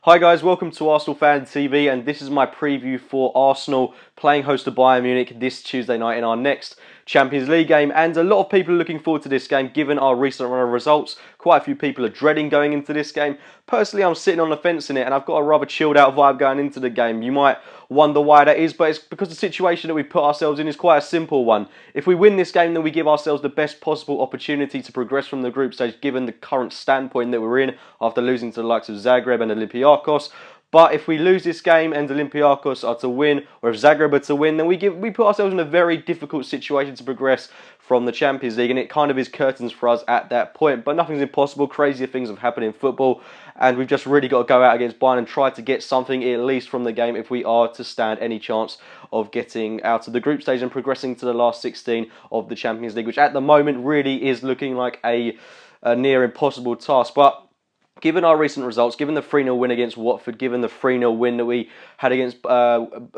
Hi guys, welcome to Arsenal Fan TV, and this is my preview for Arsenal playing host to Bayern Munich this Tuesday night in our next Champions League game. And a lot of people are looking forward to this game given our recent run of results. Quite a few people are dreading going into this game. Personally, I'm sitting on the fence in it, and I've got a rather chilled out vibe going into the game. You might wonder why that is, but it's because the situation that we put ourselves in is quite a simple one. If we win this game, then we give ourselves the best possible opportunity to progress from the group stage given the current standpoint that we're in after losing to the likes of Zagreb and Olympiacos. But if we lose this game and Olympiacos are to win, or if Zagreb are to win, then we put ourselves in a very difficult situation to progress from the Champions League, and it kind of is curtains for us at that point. But nothing's impossible. Crazier things have happened in football, and we've just really got to go out against Bayern and try to get something at least from the game if we are to stand any chance of getting out of the group stage and progressing to the last 16 of the Champions League, which at the moment really is looking like a near impossible task. But given our recent results, given the 3-0 win against Watford, given the 3-0 win that we had against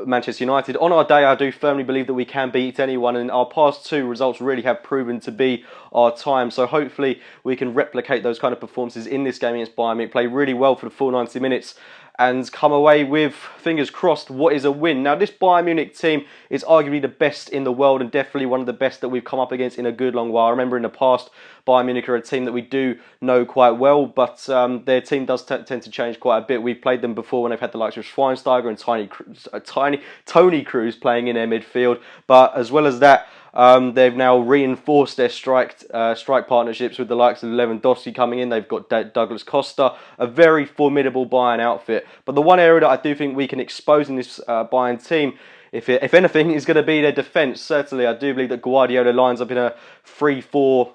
Manchester United, on our day I do firmly believe that we can beat anyone, and our past two results really have proven to be our time. So hopefully we can replicate those kind of performances in this game against Bayern Munich, play really well for the full 90 minutes, and come away with, fingers crossed, what is a win. Now, this Bayern Munich team is arguably the best in the world and definitely one of the best that we've come up against in a good long while. I remember in the past, Bayern Munich are a team that we do know quite well, but their team does tend to change quite a bit. We've played them before when they've had the likes of Schweinsteiger and Tony Cruz playing in their midfield. But as well as that, they've now reinforced their strike partnerships with the likes of Lewandowski coming in. They've got Douglas Costa, a very formidable Bayern outfit. But the one area that I do think we can expose in this Bayern team, if anything, is going to be their defence. Certainly, I do believe that Guardiola lines up in a 3-4-3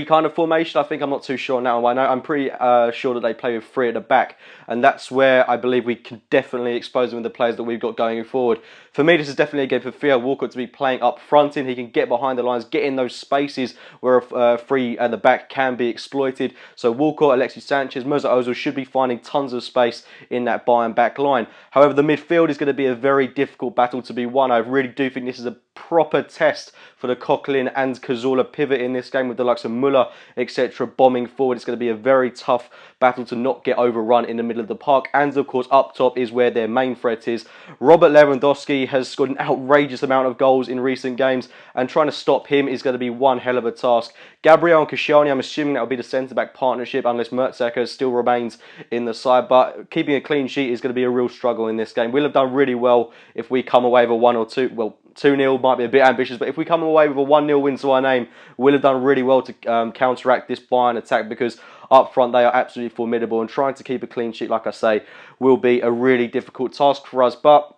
kind of formation. I'm not too sure now. I'm pretty sure that they play with three at the back, and that's where I believe we can definitely expose them with the players that we've got going forward. For me, this is definitely a game for Theo Walcott to be playing up front in. He can get behind the lines, get in those spaces where three at the back can be exploited. So Walcott, Alexis Sanchez, Mesut Ozil should be finding tons of space in that Bayern back line. However, the midfield is going to be a very difficult battle to be won. I really do think this is a proper test for the Coquelin and Cazorla pivot in this game with the likes of Müller, etc. bombing forward. It's going to be a very tough battle to not get overrun in the middle of the park. And of course, up top is where their main threat is. Robert Lewandowski has scored an outrageous amount of goals in recent games, and trying to stop him is going to be one hell of a task. Gabriel and Koscielny, I'm assuming that will be the centre-back partnership unless Mertesacker still remains in the side, but keeping a clean sheet is going to be a real struggle in this game. We'll have done really well if we come away with a 1 or 2, well, 2-0 might be a bit ambitious, but if we come away with a 1-0 win to our name, we'll have done really well to counteract this Bayern attack, because up front they are absolutely formidable, and trying to keep a clean sheet, like I say, will be a really difficult task for us. But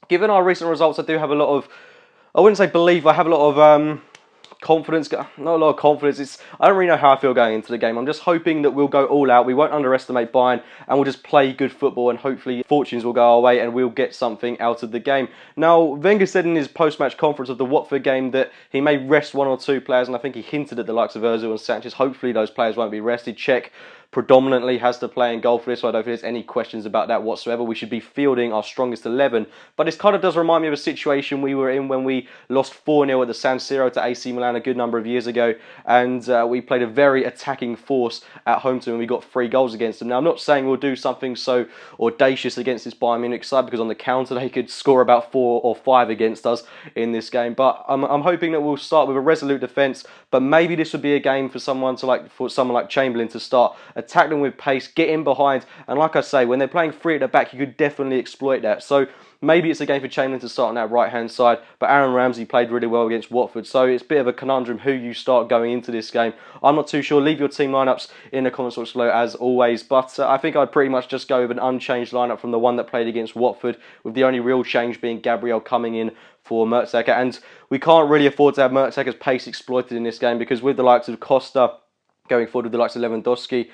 given our recent results, I do have a lot of, I wouldn't say belief, I have a lot of confidence. Not a lot of confidence. I don't really know how I feel going into the game. I'm just hoping that we'll go all out. We won't underestimate Bayern, and we'll just play good football, and hopefully fortunes will go our way and we'll get something out of the game. Now, Wenger said in his post-match conference of the Watford game that he may rest one or two players, and I think he hinted at the likes of Ozil and Sanchez. Hopefully those players won't be rested. Cech predominantly has to play in goal for this, so I don't think there's any questions about that whatsoever. We should be fielding our strongest 11, but this kind of does remind me of a situation we were in when we lost 4-0 at the San Siro to AC Milan a good number of years ago, and we played a very attacking force at home to them, and we got 3 goals against them. Now, I'm not saying we'll do something so audacious against this Bayern Munich side, because on the counter they could score about 4 or 5 against us in this game, but I'm hoping that we'll start with a resolute defence, but maybe this would be a game for someone like Chamberlain to start, attack them with pace, get in behind, and like I say, when they're playing 3 at the back, you could definitely exploit that. So maybe it's a game for Chamberlain to start on that right-hand side, but Aaron Ramsey played really well against Watford, so it's a bit of a conundrum who you start going into this game. I'm not too sure. Leave your team lineups in the comments box below as always, but I think I'd pretty much just go with an unchanged lineup from the one that played against Watford, with the only real change being Gabriel coming in for Mertesacker. And we can't really afford to have Mertesacker's pace exploited in this game, because with the likes of Costa going forward with the likes of Lewandowski,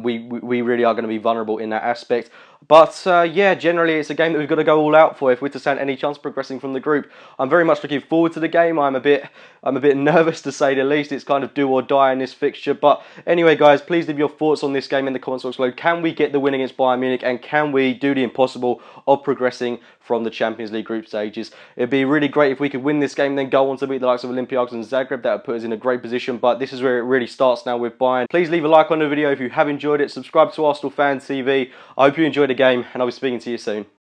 we really are going to be vulnerable in that aspect. But yeah, generally it's a game that we've got to go all out for if we're to stand any chance of progressing from the group. I'm very much looking forward to the game. I'm a bit nervous, to say the least. It's kind of do or die in this fixture. But anyway, guys, please leave your thoughts on this game in the comments box below. Can we get the win against Bayern Munich, and can we do the impossible of progressing from the Champions League group stages? It'd be really great if we could win this game, then go on to beat the likes of Olympiacos and Zagreb. That would put us in a great position. But this is where it really starts now with with Bayern. Please leave a like on the video if you have enjoyed it. Subscribe to Arsenal Fan TV. I hope you enjoyed the game, and I'll be speaking to you soon.